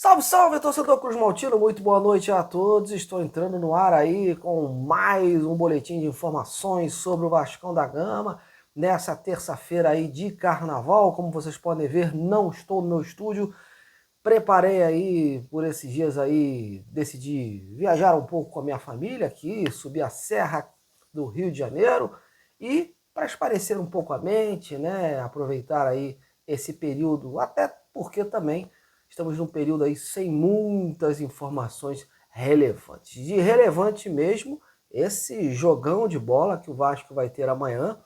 Salve, salve, torcedor Cruz Maltino, muito boa noite a todos. Estou entrando no ar aí com mais um boletim de informações sobre o Vascão da Gama. Nessa terça-feira aí de carnaval, como vocês podem ver, não estou no meu estúdio. Preparei aí por esses dias aí, decidi viajar um pouco com a minha família aqui, subir a serra do Rio de Janeiro e para espairecer um pouco a mente, né, aproveitar aí esse período, até porque também estamos num período aí sem muitas informações relevantes. De relevante mesmo, esse jogão de bola que o Vasco vai ter amanhã,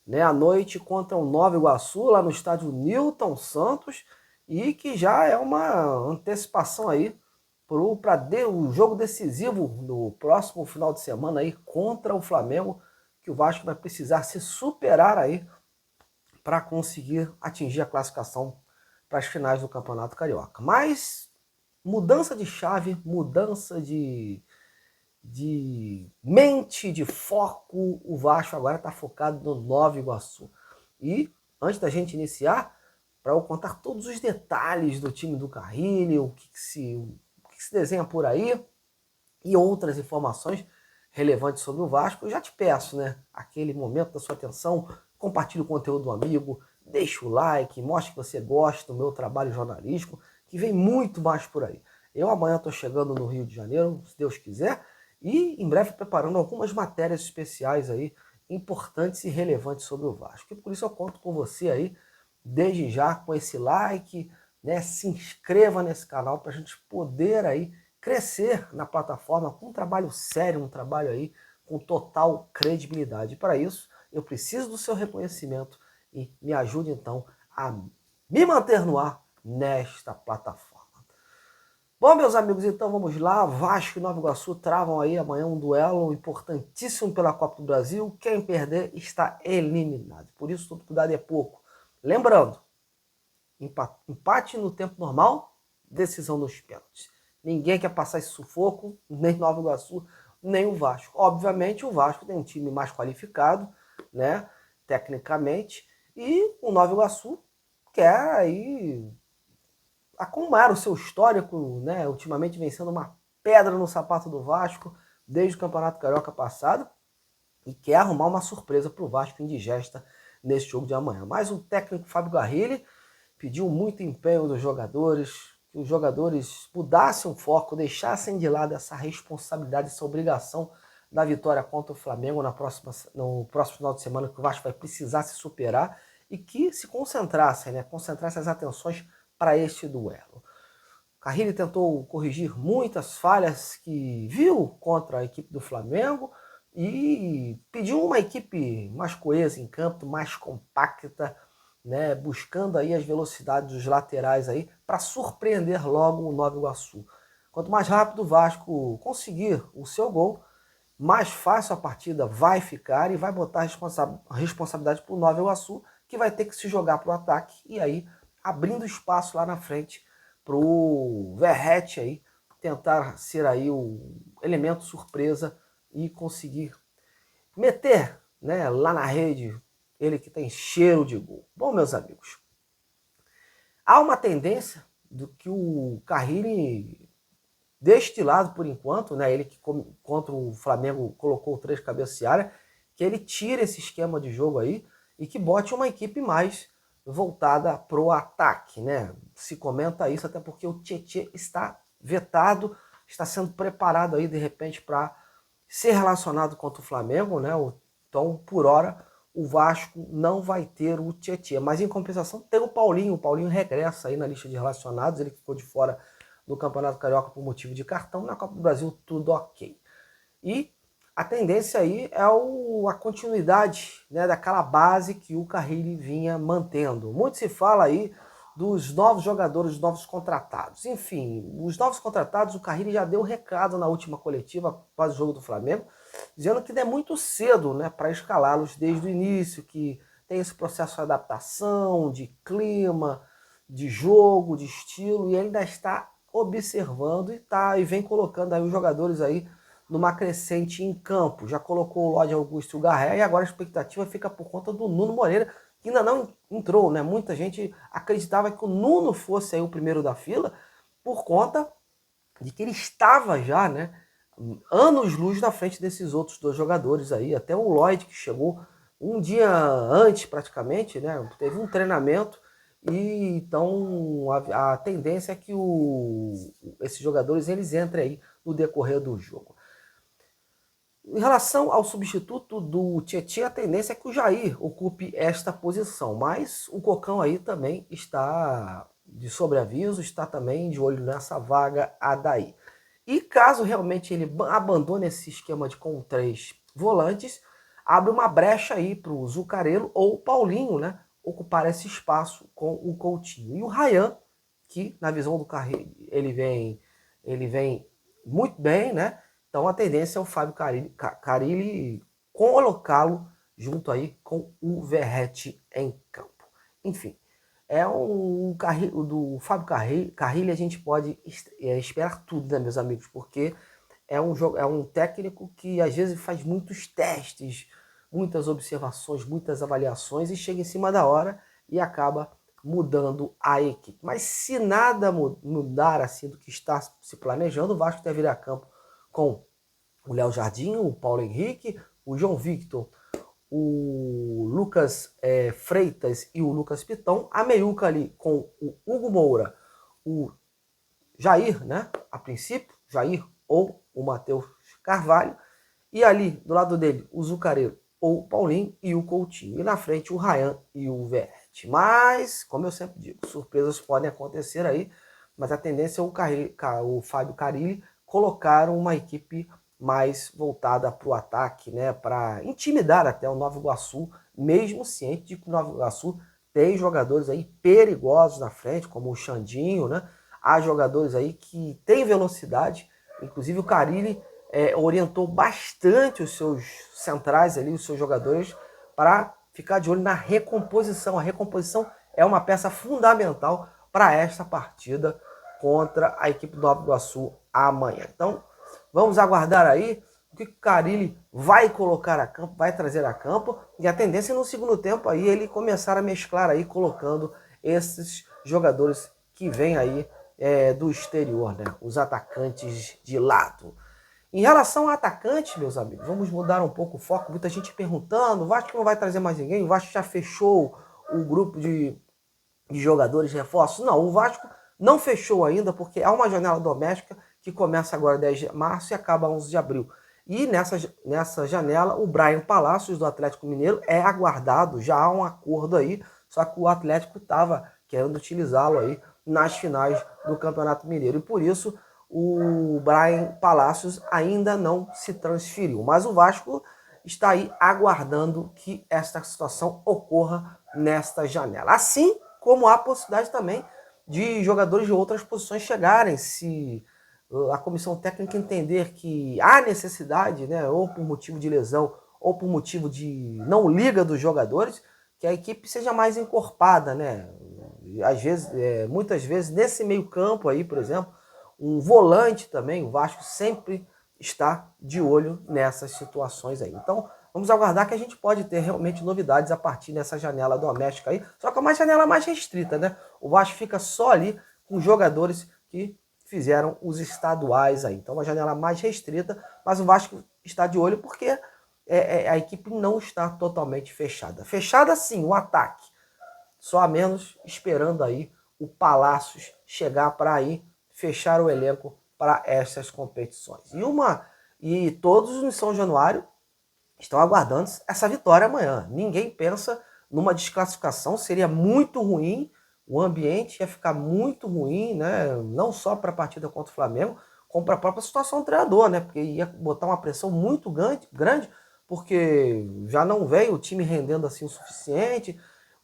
né, à noite contra o Nova Iguaçu, lá no estádio Newton Santos, e que já é uma antecipação aí para o jogo decisivo no próximo final de semana aí contra o Flamengo, que o Vasco vai precisar se superar aí para conseguir atingir a classificação para as finais do Campeonato Carioca. Mas mudança de chave, mudança de mente, de foco, o Vasco agora está focado no Nova Iguaçu. E antes da gente iniciar, para eu contar todos os detalhes do time do Carrilli, o que se desenha por aí e outras informações relevantes sobre o Vasco, eu já te peço, né, aquele momento da sua atenção, compartilhe o conteúdo do amigo, deixa o like, mostre que você gosta do meu trabalho jornalístico, que vem muito mais por aí. Eu amanhã estou chegando no Rio de Janeiro, se Deus quiser, e em breve preparando algumas matérias especiais aí, importantes e relevantes sobre o Vasco. E por isso eu conto com você aí, desde já, com esse like, né? Se inscreva nesse canal para a gente poder aí crescer na plataforma com um trabalho sério, um trabalho aí com total credibilidade. Para isso, eu preciso do seu reconhecimento e me ajude então a me manter no ar nesta plataforma. Bom, meus amigos, então vamos lá. Vasco e Nova Iguaçu travam aí amanhã um duelo importantíssimo pela Copa do Brasil. Quem perder está eliminado. Por isso, todo cuidado é pouco. Lembrando, empate no tempo normal, decisão nos pênaltis. Ninguém quer passar esse sufoco, nem Nova Iguaçu, nem o Vasco. Obviamente, o Vasco tem um time mais qualificado, né, tecnicamente, e o Nova Iguaçu quer aí acalmar o seu histórico, né, ultimamente vencendo uma pedra no sapato do Vasco desde o Campeonato Carioca passado, e quer arrumar uma surpresa para o Vasco indigesta nesse jogo de amanhã. Mas o técnico Fábio Carrilli pediu muito empenho dos jogadores, que os jogadores mudassem o foco, deixassem de lado essa responsabilidade, essa obrigação da vitória contra o Flamengo no próximo final de semana, que o Vasco vai precisar se superar, e que se concentrassem, né, concentrassem as atenções para este duelo. Carrilli tentou corrigir muitas falhas que viu contra a equipe do Flamengo e pediu uma equipe mais coesa em campo, mais compacta, né, buscando aí as velocidades dos laterais aí para surpreender logo o Nova Iguaçu. Quanto mais rápido o Vasco conseguir o seu gol, mais fácil a partida vai ficar e vai botar a responsabilidade para o Nova Iguaçu, que vai ter que se jogar para o ataque e aí abrindo espaço lá na frente para o Verratti aí tentar ser aí o elemento surpresa e conseguir meter, né, lá na rede, ele que tem cheiro de gol. Bom, meus amigos, há uma tendência do que o Carrilli deixe de lado por enquanto, né, ele que contra o Flamengo colocou 3 cabeças de área, que ele tire esse esquema de jogo aí e que bote uma equipe mais voltada para o ataque, né? Se comenta isso até porque o Tietê está vetado, está sendo preparado aí de repente para ser relacionado contra o Flamengo, né? Então, por hora, o Vasco não vai ter o Tietê, mas em compensação tem o Paulinho regressa aí na lista de relacionados, ele ficou de fora do Campeonato Carioca por motivo de cartão, na Copa do Brasil tudo ok. E a tendência aí é a continuidade, né, daquela base que o Carrilli vinha mantendo. Muito se fala aí dos novos jogadores, dos novos contratados. Enfim, os novos contratados, o Carrilli já deu recado na última coletiva após o jogo do Flamengo, dizendo que é muito cedo, né, para escalá-los desde o início, que tem esse processo de adaptação, de clima, de jogo, de estilo, e ele ainda está observando e vem colocando aí os jogadores aí numa crescente em campo. Já colocou o Lodi Augusto e o Garré, e agora a expectativa fica por conta do Nuno Moreira, que ainda não entrou, né? Muita gente acreditava que o Nuno fosse aí o primeiro da fila, por conta de que ele estava já, né, anos-luz na frente desses outros dois jogadores aí, até o Lloyd, que chegou um dia antes praticamente, né, teve um treinamento, e então a tendência é que esses jogadores eles entrem aí no decorrer do jogo. Em relação ao substituto do Tietchan, a tendência é que o Jair ocupe esta posição, mas o Cocão aí também está de sobreaviso, está também de olho nessa vaga daí. E caso realmente ele abandone esse esquema com 3 volantes, abre uma brecha aí para o Zuccarello ou o Paulinho, né, ocupar esse espaço com o Coutinho. E o Ryan, que na visão do Carrilho ele vem muito bem, né? Então a tendência é o Fábio Carille colocá-lo junto aí com o Verratti em campo. Enfim, do Fábio Carille a gente pode esperar tudo, né, meus amigos? Porque é um técnico que às vezes faz muitos testes, muitas observações, muitas avaliações e chega em cima da hora e acaba mudando a equipe. Mas se nada mudar assim do que está se planejando, o Vasco deve vir a campo com o Léo Jardim, o Paulo Henrique, o João Victor, o Lucas Freitas e o Lucas Piton, a meiuca ali com o Hugo Moura, o Jair, né, a princípio, Jair ou o Matheus Carvalho, e ali do lado dele o Zuccarello ou o Paulinho e o Coutinho, e na frente o Ryan e o Verratti. Mas, como eu sempre digo, surpresas podem acontecer aí, mas a tendência é o Fábio Carille colocar uma equipe mais voltada para o ataque, né, para intimidar até o Nova Iguaçu, mesmo ciente de que o Nova Iguaçu tem jogadores aí perigosos na frente, como o Xandinho, né? Há jogadores aí que têm velocidade, inclusive o Carille orientou bastante os seus centrais ali, os seus jogadores, para ficar de olho na recomposição. A recomposição é uma peça fundamental para esta partida contra a equipe do Nova Iguaçu amanhã. Então, vamos aguardar aí o que o Carille vai colocar a campo, vai trazer a campo, e a tendência no segundo tempo aí ele começar a mesclar aí, colocando esses jogadores que vêm aí do exterior, né? Os atacantes de lado. Em relação ao atacante, meus amigos, vamos mudar um pouco o foco. Muita gente perguntando, o Vasco não vai trazer mais ninguém, o Vasco já fechou o grupo de jogadores de reforço. Não, o Vasco não fechou ainda, porque há uma janela doméstica que começa agora 10 de março e acaba 11 de abril. E nessa janela, o Brian Palacios, do Atlético Mineiro, é aguardado, já há um acordo aí, só que o Atlético estava querendo utilizá-lo aí nas finais do Campeonato Mineiro. E por isso, o Brian Palacios ainda não se transferiu. Mas o Vasco está aí aguardando que esta situação ocorra nesta janela. Assim como há possibilidade também de jogadores de outras posições chegarem, se a comissão técnica entender que há necessidade, né, ou por motivo de lesão, ou por motivo de não liga dos jogadores, que a equipe seja mais encorpada, né? Às vezes, muitas vezes, nesse meio campo aí, por exemplo, um volante também, o Vasco sempre está de olho nessas situações aí. Então, vamos aguardar que a gente pode ter realmente novidades a partir dessa janela doméstica aí, só que é uma janela mais restrita, né? O Vasco fica só ali com jogadores que fizeram os estaduais aí. Então, uma janela mais restrita, mas o Vasco está de olho porque a equipe não está totalmente fechada. Fechada sim, o ataque. Só a menos esperando aí o Palacios chegar para aí fechar o elenco para essas competições. E todos em São Januário estão aguardando essa vitória amanhã. Ninguém pensa numa desclassificação, seria muito ruim, o ambiente ia ficar muito ruim, né? Não só para a partida contra o Flamengo, como para a própria situação do treinador, né? Porque ia botar uma pressão muito grande, porque já não veio o time rendendo assim o suficiente,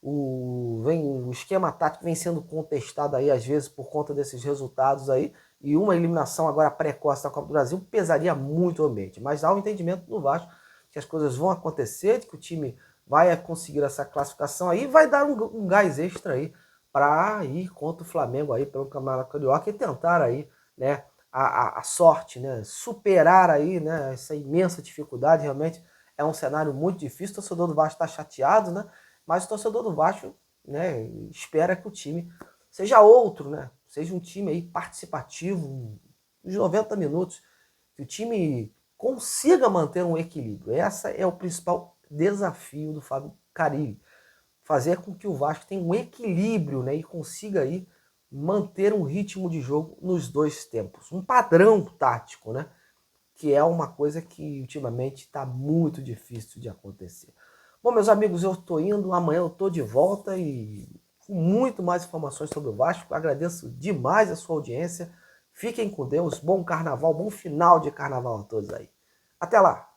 o esquema tático vem sendo contestado aí às vezes por conta desses resultados aí, e uma eliminação agora precoce da Copa do Brasil pesaria muito o ambiente. Mas há um entendimento no Vasco que as coisas vão acontecer, de que o time vai conseguir essa classificação aí, vai dar um gás extra aí para ir contra o Flamengo aí pelo Campeonato Carioca e tentar aí, né, a sorte, né, superar aí, né, essa imensa dificuldade. Realmente é um cenário muito difícil, o torcedor do Vasco está chateado, né, mas o torcedor do Vasco, né, espera que o time seja outro, né, seja um time aí participativo nos 90 minutos, que o time consiga manter um equilíbrio. Esse é o principal desafio do Fábio Carille, fazer com que o Vasco tenha um equilíbrio, né, e consiga aí manter um ritmo de jogo nos dois tempos, um padrão tático, né, que é uma coisa que ultimamente está muito difícil de acontecer. Bom, meus amigos, eu estou indo, amanhã eu estou de volta e com muito mais informações sobre o Vasco. Agradeço demais a sua audiência. Fiquem com Deus, bom carnaval, bom final de carnaval a todos aí. Até lá!